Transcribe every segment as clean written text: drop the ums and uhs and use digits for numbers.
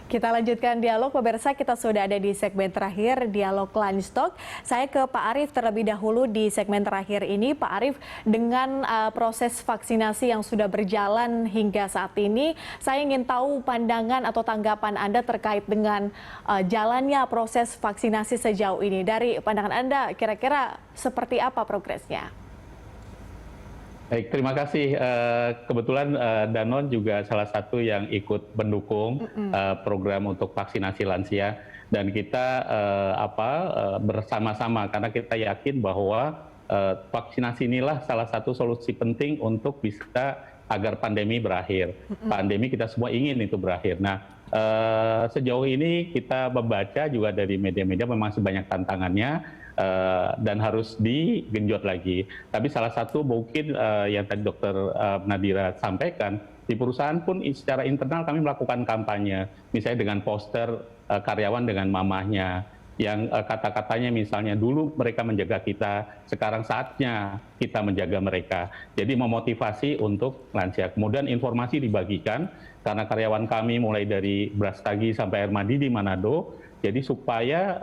Kita lanjutkan dialog, pemirsa. Kita sudah ada di segmen terakhir, dialog Lunch Talk. Saya ke Pak Arief terlebih dahulu di segmen terakhir ini. Pak Arief, dengan proses vaksinasi yang sudah berjalan hingga saat ini, saya ingin tahu pandangan atau tanggapan Anda terkait dengan jalannya proses vaksinasi sejauh ini. Dari pandangan Anda, kira-kira seperti apa progresnya? Baik, terima kasih. Kebetulan Danon juga salah satu yang ikut mendukung program untuk vaksinasi lansia, dan kita bersama-sama karena kita yakin bahwa vaksinasi inilah salah satu solusi penting untuk bisa agar pandemi berakhir. Pandemi kita semua ingin itu berakhir. Nah, sejauh ini kita membaca juga dari media-media memang sebanyak tantangannya. Dan harus digenjot lagi. Tapi salah satu mungkin yang tadi Dr. Nadira sampaikan, di perusahaan pun secara internal kami melakukan kampanye, misalnya dengan poster karyawan dengan mamahnya, yang kata-katanya misalnya dulu mereka menjaga kita, sekarang saatnya kita menjaga mereka. Jadi memotivasi untuk lansia. Kemudian informasi dibagikan, karena karyawan kami mulai dari Brastagi sampai Air Madi di Manado, jadi supaya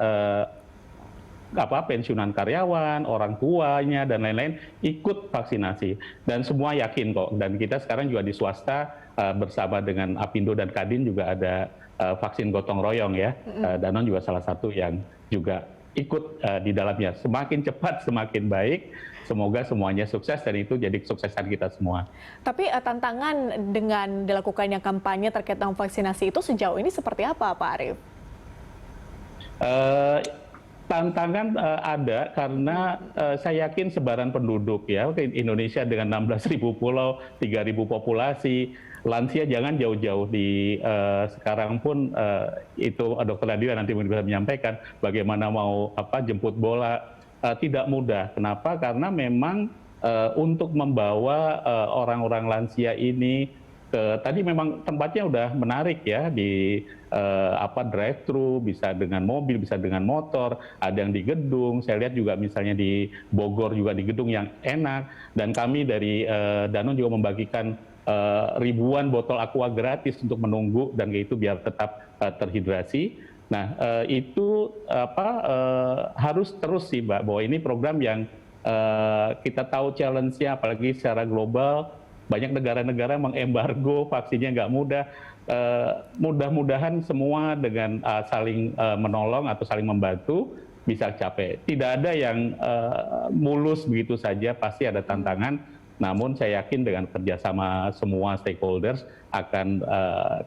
pensiunan karyawan, orang tuanya, dan lain-lain ikut vaksinasi. Dan semua yakin kok. Dan kita sekarang juga di swasta bersama dengan Apindo dan Kadin juga ada vaksin gotong royong ya. Danon juga salah satu yang juga ikut di dalamnya. Semakin cepat, semakin baik. Semoga semuanya sukses dan itu jadi kesuksesan kita semua. Tapi tantangan dengan dilakukannya kampanye terkait dengan vaksinasi itu sejauh ini seperti apa, Pak Arief? Tantangan ada karena saya yakin sebaran penduduk ya, Indonesia dengan 16.000 pulau, 3.000 populasi, lansia jangan jauh-jauh di sekarang pun itu Dr. Nadira nanti bisa menyampaikan bagaimana mau jemput bola, tidak mudah. Kenapa? Karena memang untuk membawa orang-orang lansia ini tadi memang tempatnya udah menarik ya, di drive thru, bisa dengan mobil, bisa dengan motor, ada yang di gedung. Saya lihat juga misalnya di Bogor juga di gedung yang enak, dan kami dari Danon juga membagikan ribuan botol aqua gratis untuk menunggu dan itu biar tetap terhidrasi. Nah, itu harus terus sih Mbak, bahwa ini program yang kita tahu challenge-nya apalagi secara global. Banyak negara-negara mengembargo vaksinnya, nggak mudah. Mudah-mudahan semua dengan saling menolong atau saling membantu bisa capai. Tidak ada yang mulus begitu saja, pasti ada tantangan. Namun saya yakin dengan kerjasama semua stakeholders akan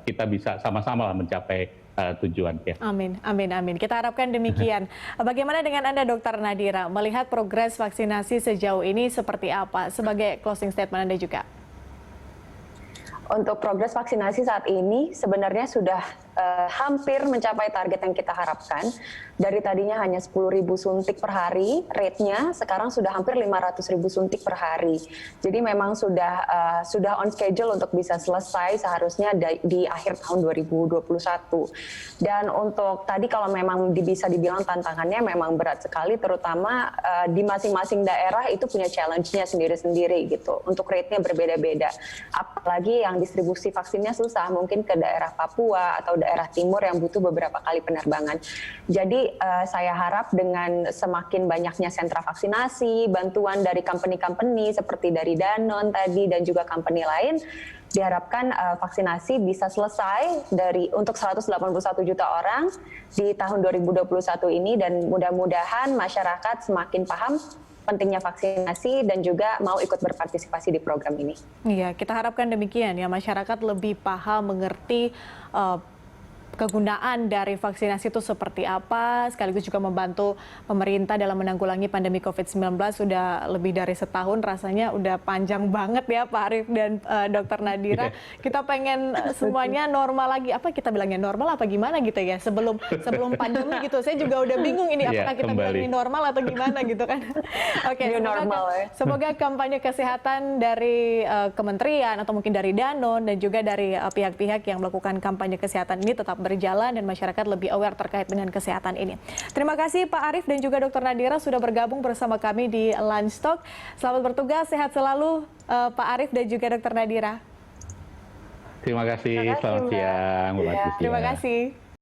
kita bisa sama-sama mencapai tujuan. Ya. Amin, amin, amin. Kita harapkan demikian. Bagaimana dengan Anda, Dr. Nadira, melihat progres vaksinasi sejauh ini seperti apa? Sebagai closing statement Anda juga. Untuk progres vaksinasi saat ini sebenarnya sudah hampir mencapai target yang kita harapkan. Dari tadinya hanya 10.000 suntik per hari, rate-nya sekarang sudah hampir 500.000 suntik per hari. Jadi memang sudah on schedule untuk bisa selesai seharusnya di akhir tahun 2021. Dan untuk tadi kalau memang bisa dibilang tantangannya memang berat sekali, terutama di masing-masing daerah itu punya challenge-nya sendiri-sendiri gitu. Untuk rate-nya berbeda-beda. Apalagi yang distribusi vaksinnya susah, mungkin ke daerah Papua atau daerah timur yang butuh beberapa kali penerbangan. Jadi saya harap dengan semakin banyaknya sentra vaksinasi, bantuan dari company-company seperti dari Danon tadi dan juga company lain, diharapkan vaksinasi bisa selesai untuk 181 juta orang di tahun 2021 ini, dan mudah-mudahan masyarakat semakin paham pentingnya vaksinasi dan juga mau ikut berpartisipasi di program ini. Iya, kita harapkan demikian ya, masyarakat lebih paham, mengerti kegunaan dari vaksinasi itu seperti apa, sekaligus juga membantu pemerintah dalam menanggulangi pandemi COVID-19. Sudah lebih dari setahun, rasanya udah panjang banget ya Pak Arief dan Dr. Nadira. Kita pengen semuanya normal lagi, apa kita bilangnya normal apa gimana gitu ya, sebelum pandemi gitu. Saya juga udah bingung ini apakah kita bilang ini normal atau gimana gitu kan. Oke, semoga kampanye kesehatan dari kementerian atau mungkin dari Danon dan juga dari pihak-pihak yang melakukan kampanye kesehatan ini tetap berjalan dan masyarakat lebih aware terkait dengan kesehatan ini. Terima kasih Pak Arief dan juga Dr. Nadira sudah bergabung bersama kami di Lunch Talk. Selamat bertugas, sehat selalu Pak Arief dan juga Dr. Nadira. Terima kasih, Terima kasih, selamat Mbak. siang, Mbak Ya. Patricia. Terima kasih.